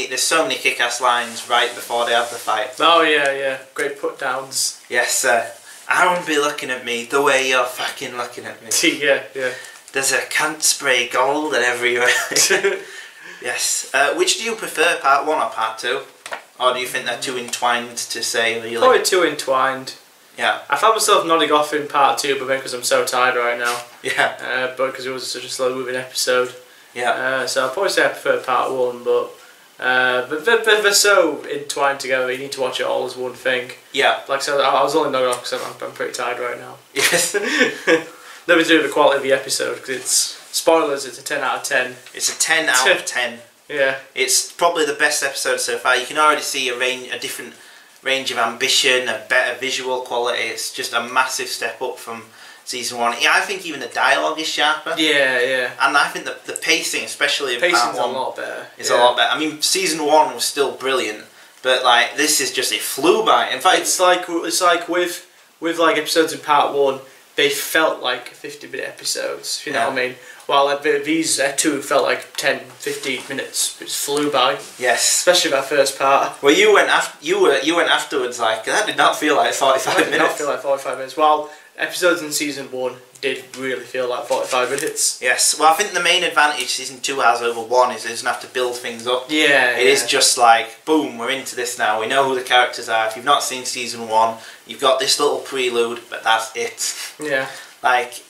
there's so many kick-ass lines right before they have the fight. Oh yeah, yeah, great put downs. Yes, I won't be looking at me the way you're fucking looking at me. Yeah, yeah. There's a can't spray gold everywhere. Yes. Which do you prefer, part 1 or part 2? Or do you think they're too entwined to say really? Probably too entwined. Yeah. I found myself nodding off in part 2, but maybe because I'm so tired right now. Yeah. But because it was such a slow moving episode. Yeah. So I'll probably say I prefer part 1, but they're so entwined together. You need to watch it all as one thing. Yeah. Like I said, I was only nodding off because I'm pretty tired right now. Yes. Nothing to do with the quality of the episode, because it's spoilers. It's a 10 out of 10. It's a 10 out of 10. Yeah. It's probably the best episode so far. You can already see a different range of ambition, a better visual quality. It's just a massive step up from season 1. Yeah, I think even the dialogue is sharper. Yeah, yeah. And I think the pacing, especially in Pacing's part 1, a lot better. is a lot better. I mean, season 1 was still brilliant, but like this is just, it flew by. In fact, it's like with like episodes in part 1, they felt like 50-minute episodes. You know what I mean? While like, these 2 felt like 10, 15 minutes. It just flew by. Yes. Especially that first part. Well, you went afterwards like that did not feel like 45 minutes. Did not feel like 45 minutes. While episodes in season 1 did really feel like 45 minutes. Yes. Well, I think the main advantage season 2 has over 1 is it doesn't have to build things up. Yeah. It is just like, boom, we're into this now. We know who the characters are. If you've not seen season 1, you've got this little prelude, but that's it. Yeah. Like,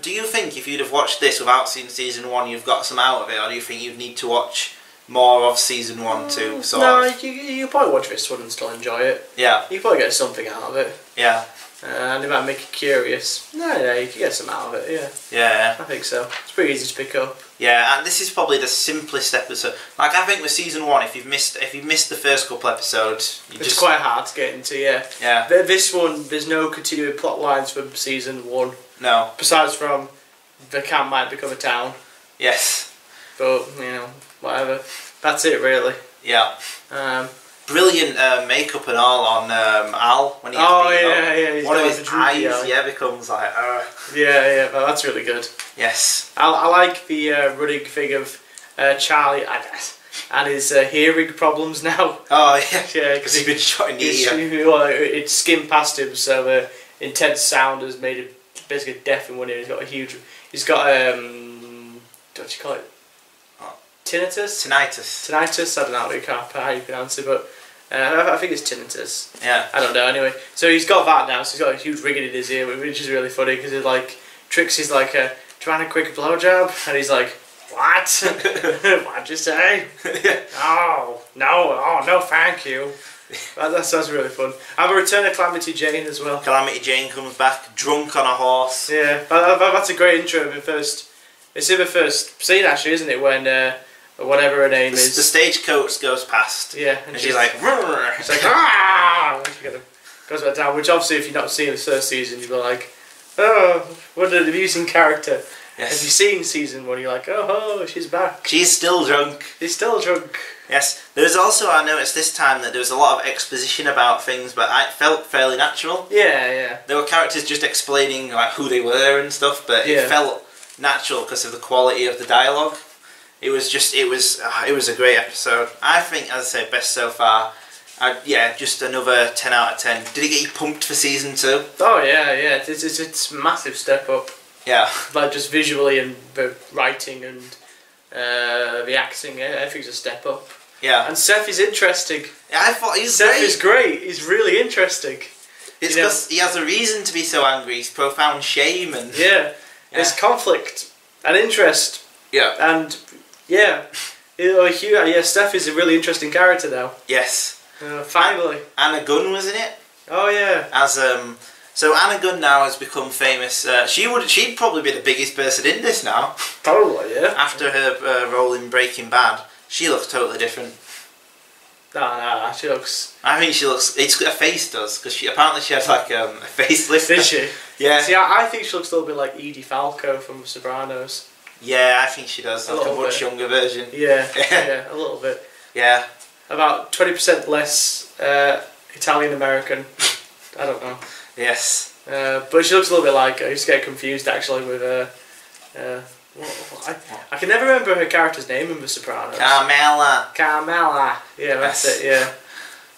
do you think if you'd have watched this without seeing season 1, you've got some out of it, or do you think you'd need to watch more of season 1 to sort of... you probably watch this one and still enjoy it. Yeah. You probably get something out of it. Yeah. And it might make you curious. No, you can get some out of it, yeah. Yeah. I think so. It's pretty easy to pick up. Yeah, and this is probably the simplest episode. Like, I think with season 1, if you've missed the first couple episodes, it's quite hard to get into, yeah. Yeah. This one, there's no continuing plot lines from season 1. No. Besides from the camp might become a town. Yes. But, you know, whatever. That's it, really. Yeah. Brilliant makeup and all on Al when he's yeah. One of his eyes, becomes like. Yeah, that's really good. Yes. I like the running thing of Charlie and his hearing problems now. Oh yeah. Yeah, because he's been shot in the ear. It skimmed past him, so intense sound has made him basically deaf in one ear. He's got what do you call it? Tinnitus? Tinnitus, I don't know how you pronounce it, but I think it's tinnitus. Yeah. I don't know, anyway. So he's got that now, so he's got a huge ringing in his ear, which is really funny, because it like, tricks he's like, trying a quick blowjob, and he's like, what? What'd you say? No, thank you. That's really fun. I have a return of Calamity Jane as well. Calamity Jane comes back, drunk on a horse. Yeah, that's a great intro of it's in the first scene actually, isn't it, when whatever her name is. The stagecoach goes past. Yeah. And she's like, Rrr. She's like, ah! Goes back down, which obviously if you've not seen the first season, you'll be like, oh, what an amusing character. Yes. If you've seen season 1, you're like, oh, she's back. She's still drunk. She's still drunk. Yes. There's also, I noticed this time that there was a lot of exposition about things, but it felt fairly natural. Yeah. There were characters just explaining like who they were and stuff, but it felt natural because of the quality of the dialogue. It was a great episode. I think, as I say, best so far. Just another 10 out of 10. Did it get you pumped for season 2? Oh yeah. It's a massive step up. Yeah. Like just visually and the writing and the acting, everything's a step up. Yeah. And Seth is interesting. Yeah, I thought Seth is great. He's really interesting. It's because he has a reason to be so angry. He's profound shame and there's conflict and interest. Yeah. And Steph is a really interesting character now. Yes. Finally. Anna Gunn was in it. Oh yeah. So Anna Gunn now has become famous. She'd probably be the biggest person in this now. Probably, yeah. After her role in Breaking Bad, she looks totally different. Nah, she looks. I think she looks. Her face does, because apparently she has like a facelift. Did she? Yeah. See, I think she looks a little bit like Edie Falco from Sopranos. Yeah, I think she does. Like a much younger version. Yeah, a little bit. Yeah. About 20% less Italian American. I don't know. Yes. But she looks a little bit like her. I used to get confused actually with I can never remember her character's name in The Sopranos. Carmela. Yeah, that's it. Yeah.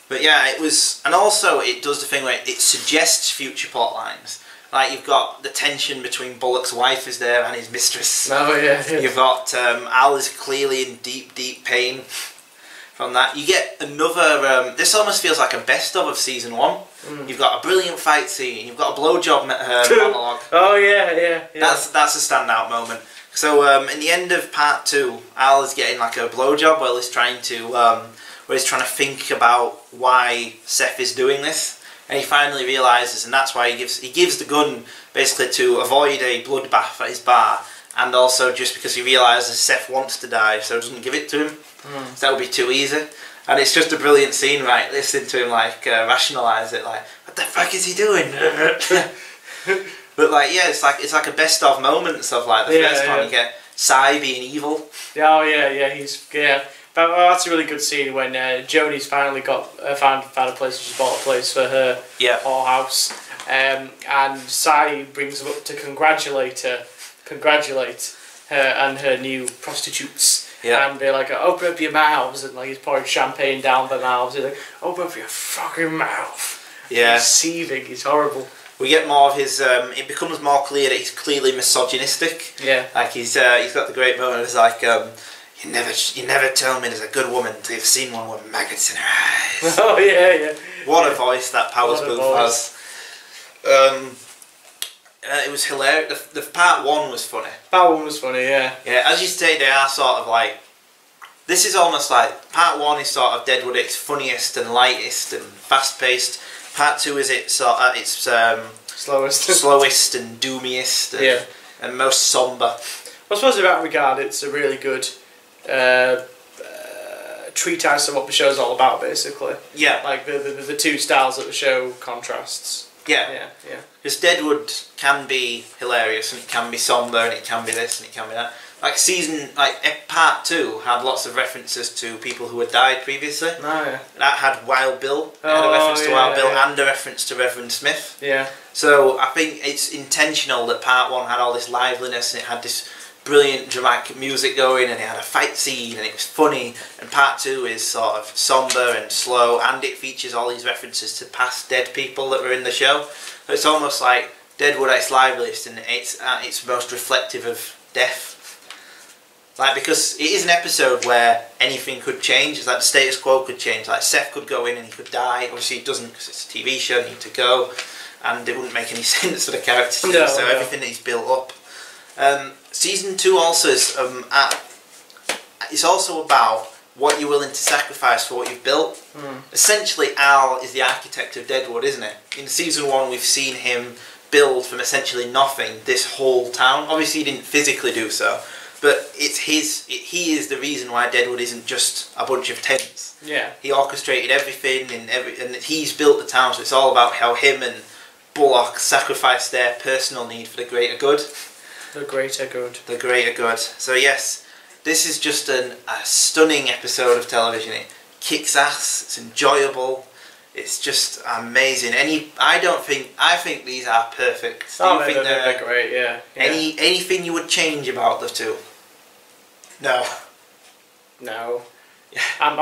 But yeah, it was, and also it does the thing where it suggests future plot lines. Like you've got the tension between Bullock's wife is there and his mistress. Oh yeah. You've got Al is clearly in deep pain from that. You get another. This almost feels like a best of season 1. You've got a brilliant fight scene. You've got a blowjob monologue. Oh yeah. That's a standout moment. So in the end of part 2, Al is getting like a blowjob while he's trying to think about why Seth is doing this, and he finally realizes, and that's why he gives the gun basically to avoid a bloodbath at his bar, and also just because he realizes Seth wants to die, so he doesn't give it to him. So that would be too easy. And it's just a brilliant scene, right? Listening to him like rationalize it, like what the fuck is he doing? But like yeah, it's like a best of moments of like the first time you get Cy being evil. Oh yeah. But that's a really good scene when Joni's finally found a place. She's bought a place for her whorehouse, and Cy brings her up to congratulate her and her new prostitutes. Yeah. And they're like, open up your mouths, and like he's pouring champagne down their mouths. He's like, open up your fucking mouth. Yeah. He's seething. He's horrible. We get more of his. It becomes more clear that he's clearly misogynistic. Yeah. Like he's got the great moment. It's like you never tell me there's a good woman until you've seen one with maggots in her eyes. Oh yeah. What a voice that Powers Booth has. It was hilarious. The part 1 was funny. Part 1 was funny, yeah. Yeah, as you say, they are sort of like. This is almost like part 1 is sort of Deadwood. It's funniest and lightest and fast paced. Part 2 is slowest and doomiest and most somber. I suppose in that regard, it's a really good treatise of what the show's all about, basically. Yeah. Like the two styles that the show contrasts. Yeah. Because Deadwood can be hilarious and it can be somber and it can be this and it can be that. Like part 2 had lots of references to people who had died previously. Oh yeah. That had Wild Bill. It had a reference to Wild Bill and a reference to Reverend Smith. Yeah. So I think it's intentional that part 1 had all this liveliness and it had this brilliant dramatic music going and it had a fight scene and it was funny, and part 2 is sort of somber and slow, and it features all these references to past dead people that were in the show. So it's almost like Deadwood at its liveliest and it's most reflective of death. Like, because it is an episode where anything could change. It's like the status quo could change. Like Seth could go in and he could die. Obviously he doesn't because it's a TV show, need to go, and it wouldn't make any sense for the characters. Everything that he's built up. Season 2 also is it's also about what you're willing to sacrifice for what you've built. Essentially, Al is the architect of Deadwood, isn't it? In season 1, we've seen him build from essentially nothing this whole town. Obviously, he didn't physically do so, but he is the reason why Deadwood isn't just a bunch of tents. Yeah. He orchestrated everything and he's built the town. So it's all about how him and Bullock sacrificed their personal need for the greater good. The greater good. The greater good. So yes, this is just a stunning episode of television. It kicks ass. It's enjoyable. It's just amazing. I think these are perfect. Oh, they're great. Yeah. Anything you would change about the two? No. Yeah. I'm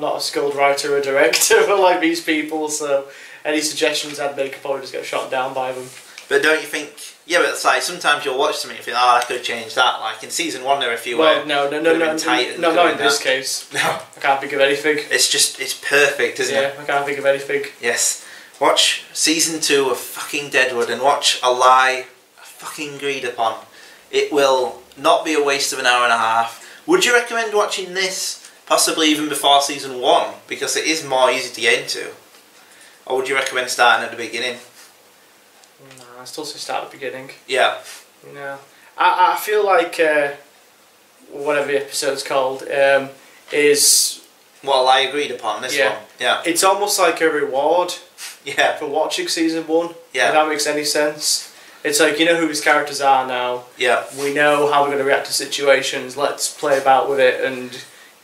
not a skilled writer or director for like these people, so any suggestions I'd make could probably just get shot down by them. But don't you think? Yeah, but it's like sometimes you'll watch something and you think, I could have changed that. Like in season 1, there are a few. Well, no, not in this case. No, I can't think of anything. It's perfect, isn't it? Yeah, I can't think of anything. Yes, watch season 2 of fucking Deadwood and watch a lie fucking agreed upon. It will not be a waste of an hour and a half. Would you recommend watching this possibly even before season 1 because it is more easy to get into, or would you recommend starting at the beginning? No, I still say start at the beginning. Yeah. You know, I feel like whatever the episode's called is. Well, I agreed upon this one. Yeah. It's almost like a reward. Yeah. For watching season 1. Yeah. If that makes any sense. It's like, you know who his characters are now. Yeah. We know how we're going to react to situations. Let's play about with it and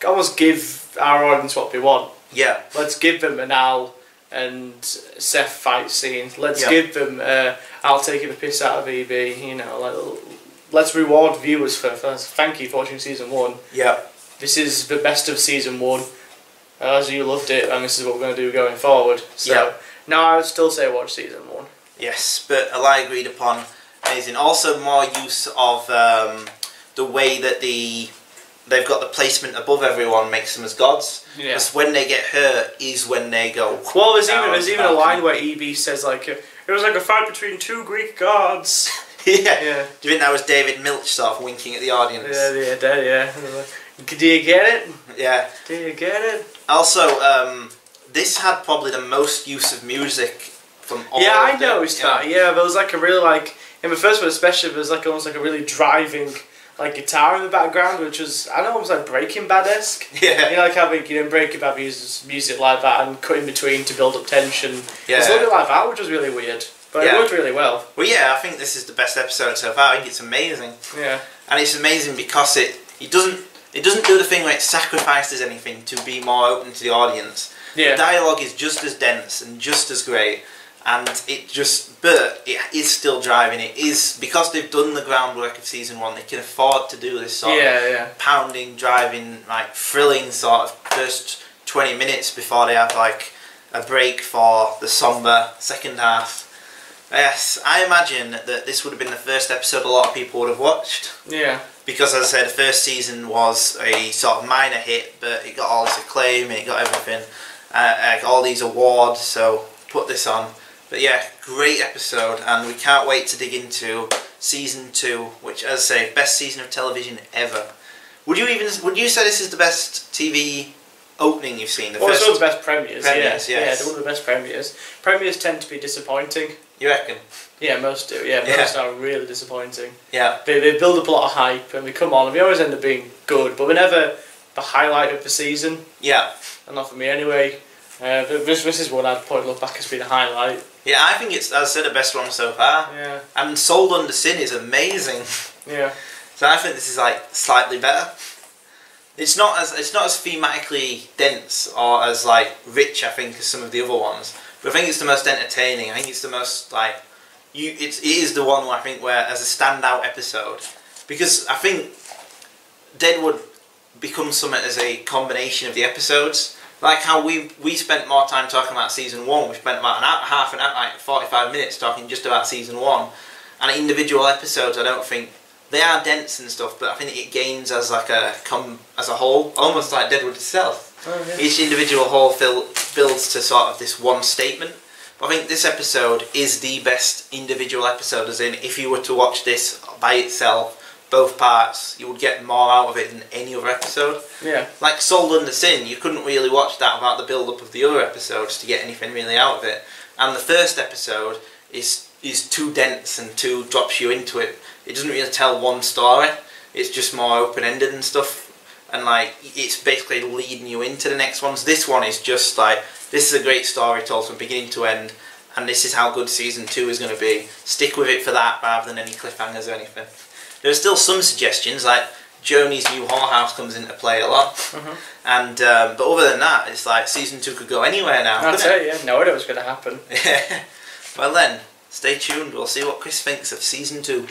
almost give our audience what they want. Yeah. Let's give them an Al and Seth fight scene. Let's give them I'll take the piss out of EB, you know, like let's reward viewers for thank you for watching season 1. Yeah. This is the best of season 1. As you loved it, and this is what we're going to do going forward. So now I would still say watch season 1. Yes, but a lie agreed upon. Amazing. Also, more use of the way that they've got the placement above everyone makes them as gods. Yeah. Because when they get hurt is when they go. Well, there's even a line where EB says like it was like a fight between 2 Greek gods. Yeah. Do you think that was David Milch sort of winking at the audience? Yeah. Do you get it? Yeah. Do you get it? Also, this had probably the most use of music from all. Yeah, I noticed that. Yeah, there was like a really like in the first one especially, there was like almost like a really driving like guitar in the background, which was I don't know, almost like Breaking Bad-esque. Yeah. You know, like having Breaking Bad uses music like that and cut in between to build up tension. Yeah. It's a little bit like that, which was really weird, but it worked really well. Well, yeah, I think this is the best episode so far. I think it's amazing. Yeah. And it's amazing because it doesn't do the thing where it sacrifices anything to be more open to the audience. Yeah. The dialogue is just as dense and just as great, and but it is still driving. It is because they've done the groundwork of season 1. They can afford to do this sort of pounding, driving, like thrilling sort of first 20 minutes before they have like a break for the somber second half. Yes, I imagine that this would have been the first episode a lot of people would have watched. Yeah. Because, as I said, the first season was a sort of minor hit, but it got all this acclaim, it got everything, all these awards, so put this on. But yeah, great episode, and we can't wait to dig into season 2, which, as I say, best season of television ever. Would you say this is the best TV opening you've seen? It's one of the best premieres. Yes. Yeah, they're one of the best premieres. Premieres tend to be disappointing. You reckon? Yeah, most do. Yeah, most are really disappointing. Yeah. They build up a lot of hype and they come on and they always end up being good, but they're never the highlight of the season. Yeah. And not for me anyway. This is one I'd probably look back as being a highlight. Yeah, I think it's, as I said, the best one so far. Yeah. And Sold Under Sin is amazing. Yeah. So I think this is like slightly better. It's not as thematically dense or as like rich, I think, as some of the other ones. But I think it's the most entertaining. I think it's the most like it is the one where I think where as a standout episode, because I think Deadwood becomes something as a combination of the episodes. Like how we spent more time talking about season 1. We spent about half an hour, like 45 minutes talking just about season 1. And individual episodes, I don't think they are dense and stuff, but I think it gains as like as a whole, almost like Deadwood itself. Oh, yeah. Each individual whole builds to sort of this one statement. But I think this episode is the best individual episode, as in if you were to watch this by itself, both parts, you would get more out of it than any other episode. Yeah. Like Sold Under Sin, you couldn't really watch that without the build-up of the other episodes to get anything really out of it. And the first episode is too dense and too drops you into it. It doesn't really tell one story. It's just more open-ended and stuff. And like it's basically leading you into the next ones. This one is just like, this is a great story told from beginning to end, and this is how good season 2 is going to be. Stick with it for that rather than any cliffhangers or anything. There are still some suggestions, like Joni's new whorehouse comes into play a lot, and but other than that, it's like season 2 could go anywhere now. That's it. Yeah, no idea what's going to happen. Yeah. Well then, stay tuned. We'll see what Chris thinks of season 2.